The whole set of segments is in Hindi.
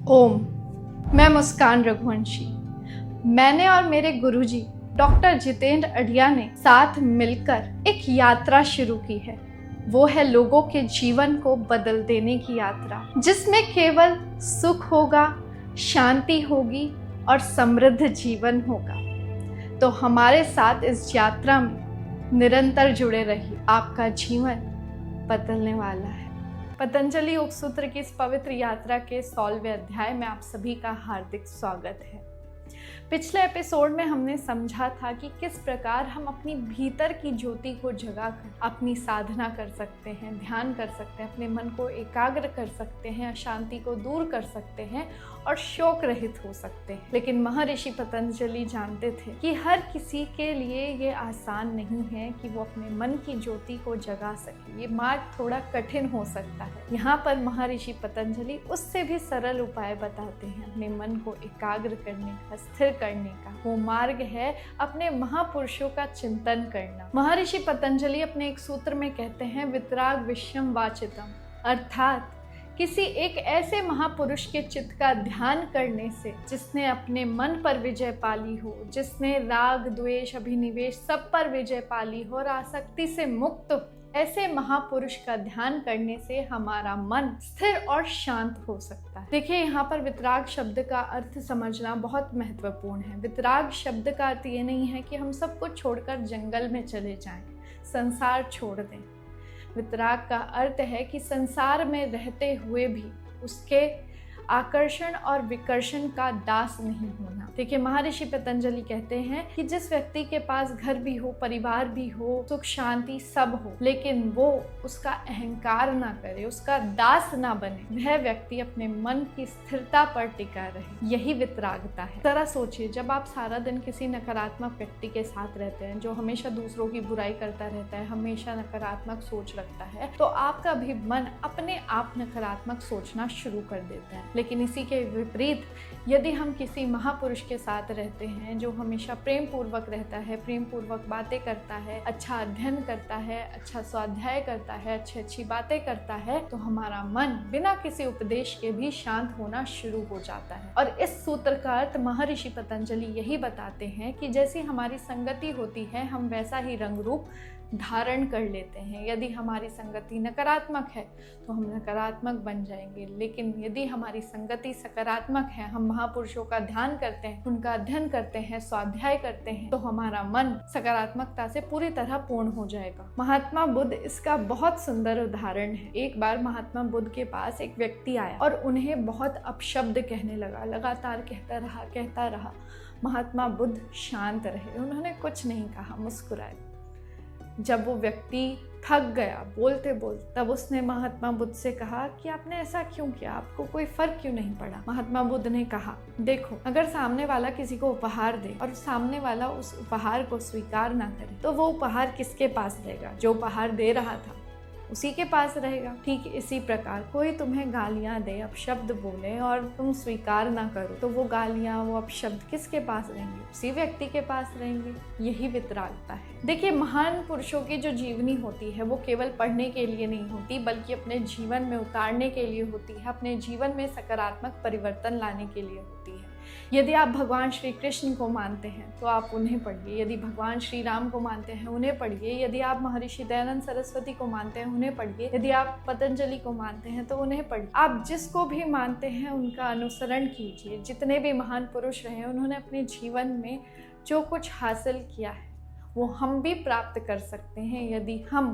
ओम। मैं मुस्कान रघुवंशी। मैंने और मेरे गुरुजी डॉक्टर जितेंद्र अढ़िया ने साथ मिलकर एक यात्रा शुरू की है। वो है लोगों के जीवन को बदल देने की यात्रा, जिसमें केवल सुख होगा, शांति होगी और समृद्ध जीवन होगा। तो हमारे साथ इस यात्रा में निरंतर जुड़े रहिए, आपका जीवन बदलने वाला है। पतंजलि योग सूत्र की इस पवित्र यात्रा के 16वें अध्याय में आप सभी का हार्दिक स्वागत है। पिछले एपिसोड में हमने समझा था कि किस प्रकार हम अपनी भीतर की ज्योति को जगाकर अपनी साधना कर सकते हैं, ध्यान कर सकते हैं, अपने मन को एकाग्र कर सकते हैं, अशांति को दूर कर सकते हैं और शोक रहित हो सकते हैं। लेकिन महर्षि पतंजलि जानते थे कि हर किसी के लिए ये आसान नहीं है कि वो अपने मन की ज्योति को जगा सके। ये मार्ग थोड़ा कठिन हो सकता है। यहाँ पर महर्षि पतंजलि उससे भी सरल उपाय बताते हैं अपने मन को एकाग्र करने का, स्थिर करने का। वो मार्ग है अपने महापुरुषों का चिंतन करना। महर्षि पतंजलि अपने एक सूत्र में कहते हैं, वितराग विषयम वाचितम, अर्थात किसी एक ऐसे महापुरुष के चित्त का ध्यान करने से जिसने अपने मन पर विजय पाली हो, जिसने राग द्वेष अभिनिवेश सब पर विजय पाली हो और आसक्ति से मुक्त हो, ऐसे महापुरुष का ध्यान करने से हमारा मन स्थिर और शांत हो सकता है। देखिए, यहाँ पर वितराग शब्द का अर्थ समझना बहुत महत्वपूर्ण है। वितराग शब्द का अर्थ ये नहीं है कि हम सब कुछ छोड़कर जंगल में चले जाएं, संसार छोड़ दें। वितराग का अर्थ है कि संसार में रहते हुए भी उसके आकर्षण और विकर्षण का दास नहीं होना। देखिए, महर्षि पतंजलि कहते हैं कि जिस व्यक्ति के पास घर भी हो, परिवार भी हो, सुख शांति सब हो, लेकिन वो उसका अहंकार ना करे, उसका दास ना बने, वह व्यक्ति अपने मन की स्थिरता पर टिका रहे। यही वितरागता है। जरा सोचिए, जब आप सारा दिन किसी नकारात्मक व्यक्ति के साथ रहते हैं जो हमेशा दूसरों की बुराई करता रहता है, हमेशा नकारात्मक सोच रखता है, तो आपका भी मन अपने आप नकारात्मक सोचना शुरू कर देता है। लेकिन इसी के विपरीत यदि हम किसी महापुरुष के साथ रहते हैं जो हमेशा प्रेम पूर्वक रहता है, प्रेम पूर्वक बातें करता है, अच्छा अध्ययन करता है, अच्छा स्वाध्याय करता है, अच्छी बातें करता है, तो हमारा मन बिना किसी उपदेश के भी शांत होना शुरू हो जाता है। और इस सूत्र का अर्थ महर्षि पतंजलि यही बताते हैं कि जैसी हमारी संगति होती है, हम वैसा ही रंग रूप धारण कर लेते हैं। यदि हमारी संगति नकारात्मक है तो हम नकारात्मक बन जाएंगे, लेकिन यदि हमारी संगति सकारात्मक है, हम महापुरुषों का ध्यान करते हैं, उनका अध्ययन करते हैं, स्वाध्याय करते हैं, तो हमारा मन सकारात्मकता से पूरी तरह पूर्ण हो जाएगा। महात्मा बुद्ध इसका बहुत सुंदर उदाहरण है। एक बार महात्मा बुद्ध के पास एक व्यक्ति आया और उन्हें बहुत अपशब्द कहने लगा। लगातार कहता रहा। महात्मा बुद्ध शांत रहे, उन्होंने कुछ नहीं कहा, मुस्कुराए। जब वो व्यक्ति थक गया बोलते बोलते, तब उसने महात्मा बुद्ध से कहा कि आपने ऐसा क्यों किया, आपको कोई फर्क क्यों नहीं पड़ा। महात्मा बुद्ध ने कहा, देखो, अगर सामने वाला किसी को उपहार दे और सामने वाला उस उपहार को स्वीकार ना करे, तो वो उपहार किसके पास रहेगा? जो उपहार दे रहा था उसी के पास रहेगा। ठीक इसी प्रकार कोई तुम्हें गालियां दे, अपशब्द बोले और तुम स्वीकार ना करो, तो वो गालियां, वो अपशब्द किसके पास रहेंगे? उसी व्यक्ति के पास रहेंगे। यही वितरागता है। देखिए, महान पुरुषों की जो जीवनी होती है वो केवल पढ़ने के लिए नहीं होती, बल्कि अपने जीवन में उतारने के लिए होती है, अपने जीवन में सकारात्मक परिवर्तन लाने के लिए होती है। यदि आप भगवान श्री कृष्ण को मानते हैं तो आप उन्हें पढ़िए, यदि भगवान श्री राम को मानते हैं उन्हें पढ़िए, यदि आप महर्षि दयानंद सरस्वती को मानते हैं उन्हें पढ़िए, यदि आप पतंजलि को मानते हैं तो उन्हें पढ़िए। आप जिसको भी मानते हैं उनका अनुसरण कीजिए। जितने भी महान पुरुष रहे, उन्होंने अपने जीवन में जो कुछ हासिल किया है वो हम भी प्राप्त कर सकते हैं यदि हम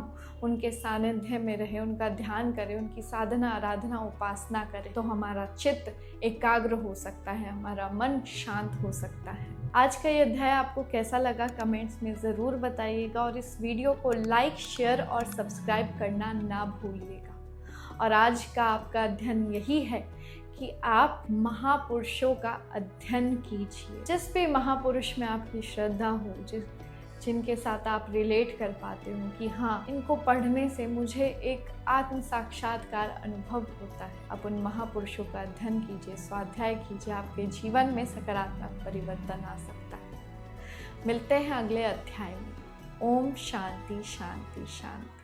उनके सानिध्य में रहें, उनका ध्यान करें, उनकी साधना, आराधना, उपासना करें, तो हमारा चित्त एकाग्र हो सकता है, हमारा मन शांत हो सकता है। आज का ये अध्याय आपको कैसा लगा कमेंट्स में ज़रूर बताइएगा और इस वीडियो को लाइक, शेयर और सब्सक्राइब करना ना भूलिएगा। और आज का आपका अध्ययन यही है कि आप महापुरुषों का अध्ययन कीजिए। जिस भी महापुरुष में आपकी श्रद्धा हो, जिनके साथ आप रिलेट कर पाते हो कि हाँ, इनको पढ़ने से मुझे एक आत्म साक्षात्कार अनुभव होता है, आप उन महापुरुषों का अध्ययन कीजिए, स्वाध्याय कीजिए, आपके जीवन में सकारात्मक परिवर्तन आ सकता है। मिलते हैं अगले अध्याय में। ओम शांति शांति शांति।